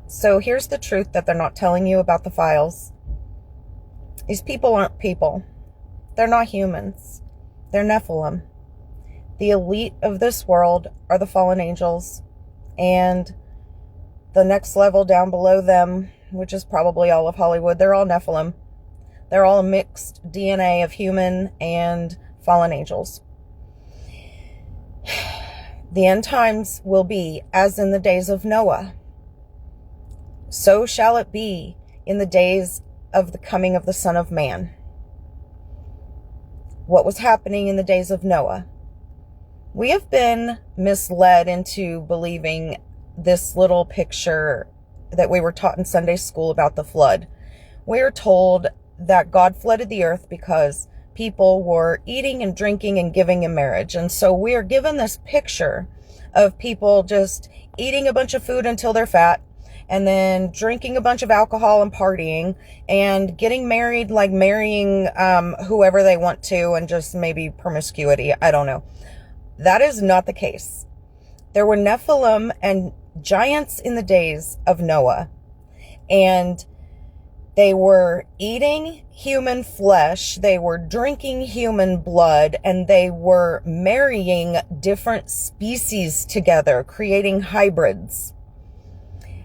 So here's the truth that they're not telling you about the files. These people aren't people. They're not humans. They're Nephilim. The elite of this world are the fallen angels, and the next level down below them, which is probably all of Hollywood, they're all Nephilim. They're all a mixed DNA of human and fallen angels. The end times will be as in the days of Noah. So shall it be in the days of the coming of the Son of Man. What was happening in the days of Noah? We have been misled into believing this little picture that we were taught in Sunday school about the flood. We are told that God flooded the earth because people were eating and drinking and giving in marriage. And so we are given this picture of people just eating a bunch of food until they're fat, and then drinking a bunch of alcohol and partying, and getting married, like marrying whoever they want to, and just maybe promiscuity. I don't know. That is not the case. There were Nephilim and giants in the days of Noah, and they were eating human flesh, they were drinking human blood, and they were marrying different species together, creating hybrids.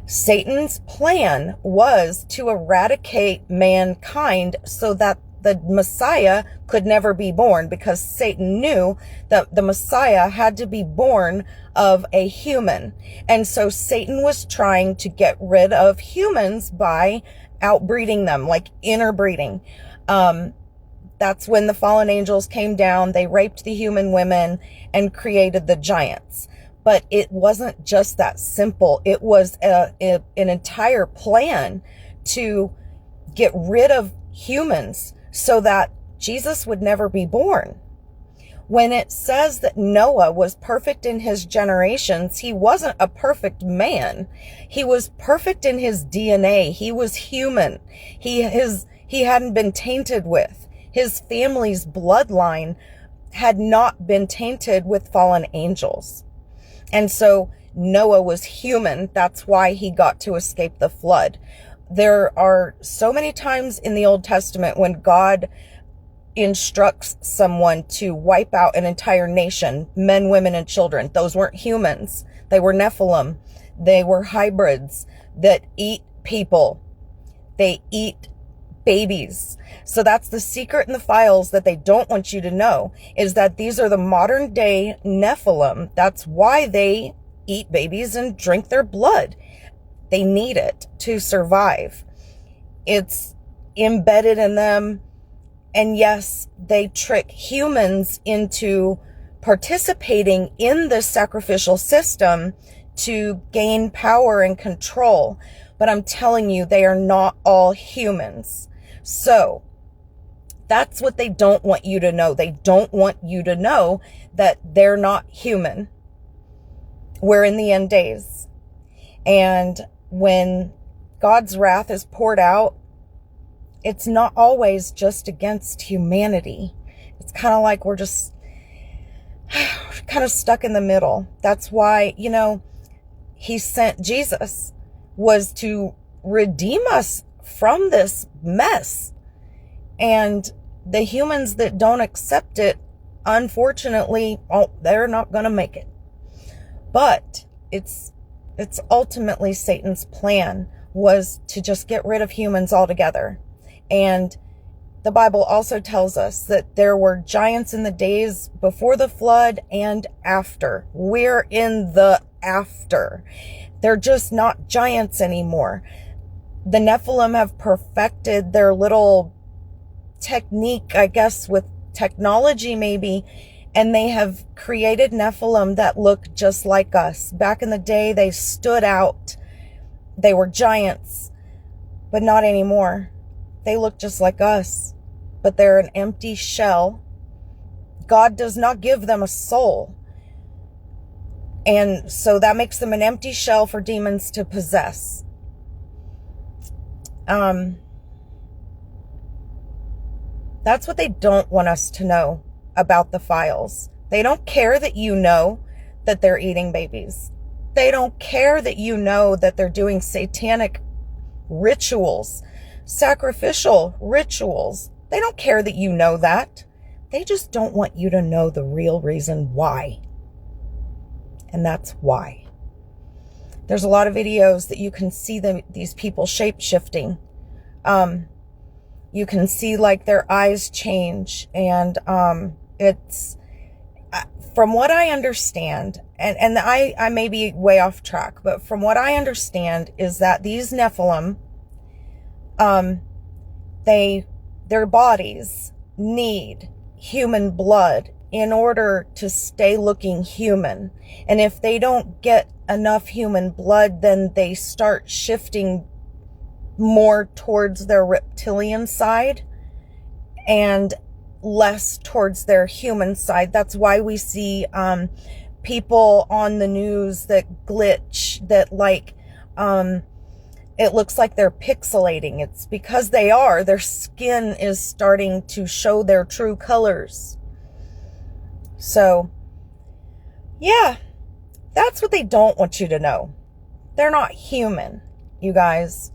Satan's plan was to eradicate mankind so that the Messiah could never be born, because Satan knew that the Messiah had to be born of a human. And so Satan was trying to get rid of humans by outbreeding them, like interbreeding. That's when the fallen angels came down. They raped the human women and created the giants. But it wasn't just that simple. It was an entire plan to get rid of humans so that Jesus would never be born. When it says that Noah was perfect in his generations, he wasn't a perfect man. He was perfect in his DNA. He was human. He hadn't been tainted with. His family's bloodline had not been tainted with fallen angels. And so Noah was human. That's why he got to escape the flood. There are so many times in the Old Testament when God instructs someone to wipe out an entire nation, men, women, and children. Those weren't humans. They were Nephilim. They were hybrids that eat people. They eat babies. So that's the secret in the files that they don't want you to know, is that these are the modern day Nephilim. That's why they eat babies and drink their blood. They need it to survive. It's embedded in them. And yes, they trick humans into participating in this sacrificial system to gain power and control. But I'm telling you, they are not all humans. So that's what they don't want you to know. They don't want you to know that they're not human. We're in the end days. And when God's wrath is poured out, it's not always just against humanity. It's kind of like we're just kind of stuck in the middle. That's why, he sent Jesus, was to redeem us from this mess. And the humans that don't accept it, unfortunately, they're not going to make it. But it's ultimately Satan's plan was to just get rid of humans altogether. And the Bible also tells us that there were giants in the days before the flood and after. We're in the after. They're just not giants anymore. The Nephilim have perfected their little technique, I guess, with technology maybe, and they have created Nephilim that look just like us. Back in the day, they stood out. They were giants, but not anymore. They look just like us, but they're an empty shell. God does not give them a soul. And so that makes them an empty shell for demons to possess. That's what they don't want us to know about the files. They don't care that you know that they're eating babies. They don't care that you know that they're doing satanic rituals, sacrificial rituals. They don't care that you know that. They just don't want you to know the real reason why. And that's why. There's a lot of videos that you can see these people shape-shifting. You can see like their eyes change, and it's from what I understand, and I may be way off track, but from what I understand is that these Nephilim, their bodies need human blood in order to stay looking human. And if they don't get enough human blood, then they start shifting more towards their reptilian side and less towards their human side. That's why we see people on the news that glitch, that like it looks like they're pixelating. It's because their skin is starting to show their true colors. So yeah, that's what they don't want you to know. They're not human, you guys.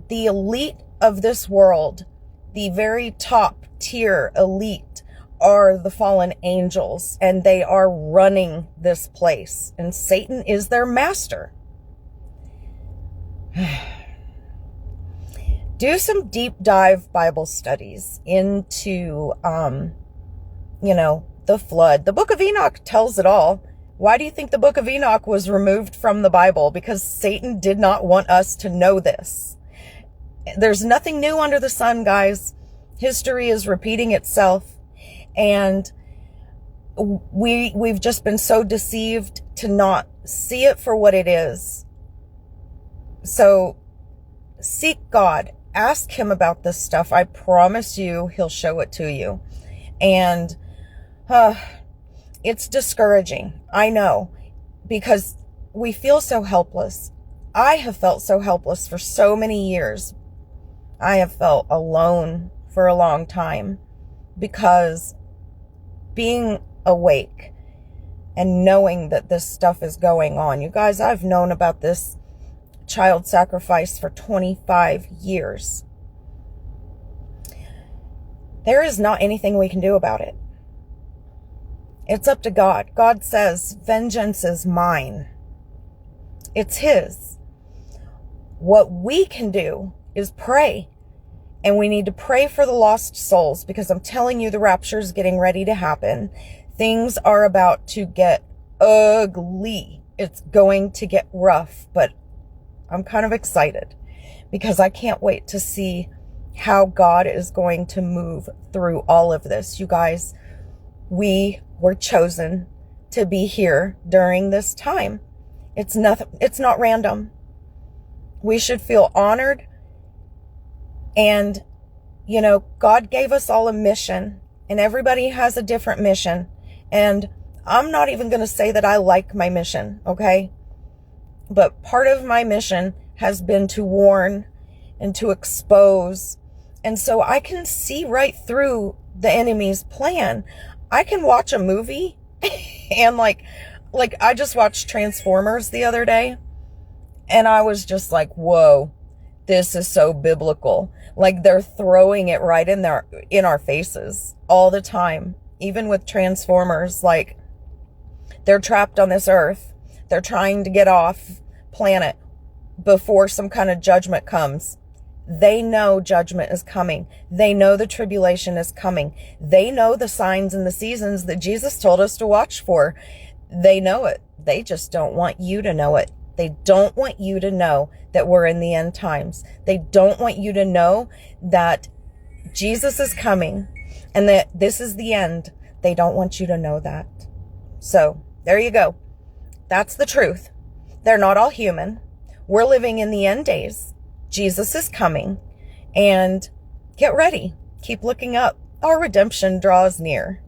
The elite of this world, the very top tier elite, are the fallen angels, and they are running this place, and Satan is their master. Do some deep dive Bible studies into, the flood. The book of Enoch tells it all. Why do you think the book of Enoch was removed from the Bible? Because Satan did not want us to know this. There's nothing new under the sun, guys. History is repeating itself, and we've just been so deceived to not see it for what it is. So seek God, ask him about this stuff. I promise you he'll show it to you. And it's discouraging, I know, because we feel so helpless. I have felt so helpless for so many years. I have felt alone for a long time, because being awake and knowing that this stuff is going on. You guys, I've known about this child sacrifice for 25 years. There is not anything we can do about it. It's up to God. God says, vengeance is mine. It's his. What we can do is pray. And we need to pray for the lost souls, because I'm telling you, the rapture is getting ready to happen. Things are about to get ugly. It's going to get rough, but I'm kind of excited because I can't wait to see how God is going to move through all of this. You guys, we were chosen to be here during this time. It's not random. We should feel honored. And, God gave us all a mission, and everybody has a different mission. And I'm not even going to say that I like my mission, okay? But part of my mission has been to warn and to expose. And so I can see right through the enemy's plan. I can watch a movie and like I just watched Transformers the other day, and I was just like, whoa, this is so biblical. Like, they're throwing it right in our faces all the time. Even with Transformers, like, they're trapped on this earth. They're trying to get off planet before some kind of judgment comes. They know judgment is coming. They know the tribulation is coming. They know the signs and the seasons that Jesus told us to watch for. They know it. They just don't want you to know it. They don't want you to know that we're in the end times. They don't want you to know that Jesus is coming and that this is the end. They don't want you to know that. So there you go. That's the truth. They're not all human. We're living in the end days. Jesus is coming, and get ready. Keep looking up. Our redemption draws near.